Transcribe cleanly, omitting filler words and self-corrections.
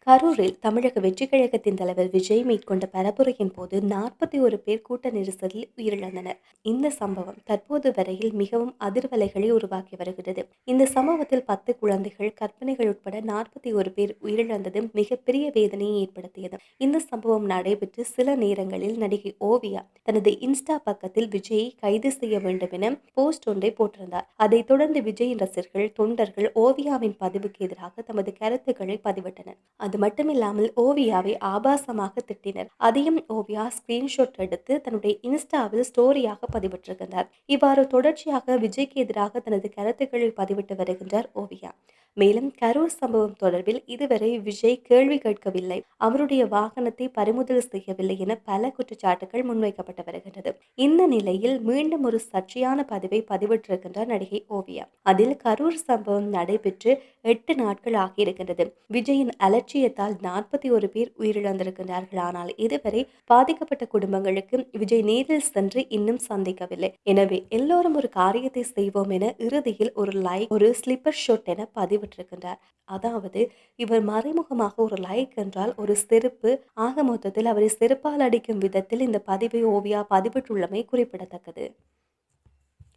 கரூரில் தமிழக வெற்றிக் கழகத்தின் தலைவர் விஜய் மேற்கொண்ட பரப்புரையின் போது 41 பேர் கூட்ட நெரிசலில் உயிரிழந்தனர். இந்த சம்பவம் தற்போது வரையில் மிகவும் அதிர்வலைகளை உருவாக்கி வருகிறது. இந்த சம்பவத்தில் 10 குழந்தைகள், கர்ப்பிணிகள் உட்பட 41 பேர் உயிரிழந்தது மிகப்பெரிய வேதனையை ஏற்படுத்தியது. இந்த சம்பவம் நடைபெற்று சில நேரங்களில் நடிகை ஓவியா தனது இன்ஸ்டா பக்கத்தில் விஜயை கைது செய்ய வேண்டும் என போஸ்ட் ஒன்றை போட்டிருந்தார். அதைத் தொடர்ந்து விஜயின் ரசிகர்கள், தொண்டர்கள் ஓவியாவின் பதிவுக்கு எதிராக தமது கருத்துக்களை பதிவிட்டனர். அது மட்டுமில்லாமல் ஓவியாவை ஆபாசமாக திட்டினர். அதையும் ஓவியா ஸ்கிரீன்ஷாட் எடுத்து தன்னுடைய இன்ஸ்டாவில் ஸ்டோரியாக பதிவிட்டிருக்கிறார். இவ்வாறு தொடர்ச்சியாக விஜய்க்கு எதிராக தனது கருத்துக்களை பதிவிட்டு வருகின்றார் ஓவியா. மேலும் கரூர் சம்பவம் தொடர்பில் இதுவரை விஜய் கேள்வி கேட்கவில்லை, அவருடைய வாகனத்தை பறிமுதல் செய்யவில்லை என பல குற்றச்சாட்டுகள் முன்வைக்கப்பட்டு வருகின்றது. இந்த நிலையில் மீண்டும் ஒரு சர்ச்சையான பதிவை பதிவிட்டிருக்கின்றார் நடிகை ஓவியா. அதில் கரூர் சம்பவம் நடைபெற்று 8 நாட்கள் ஆகியிருக்கின்றது. விஜயின் அலட்சியத்தால் 41 பேர் உயிரிழந்திருக்கிறார்கள். ஆனால் இதுவரை பாதிக்கப்பட்ட குடும்பங்களுக்கு விஜய் நேரில் சென்று இன்னும் சந்திக்கவில்லை. எனவே எல்லோரும் ஒரு காரியத்தை செய்வோம் என இறுதியில் ஒரு லைக், ஒரு ஸ்லிப்பர் ஷாட் என பதிவிட்டிருக்கின்றார். அதாவது இவர் மறைமுகமாக ஒரு லைக் என்றால் ஒரு செருப்பு, ஆக மொத்தத்தில் அவரை செருப்பால் அடிக்கும் விதத்தில் இந்த பதிவை ஓவியா பதிவிட்டுள்ளமை குறிப்பிடத்தக்கது.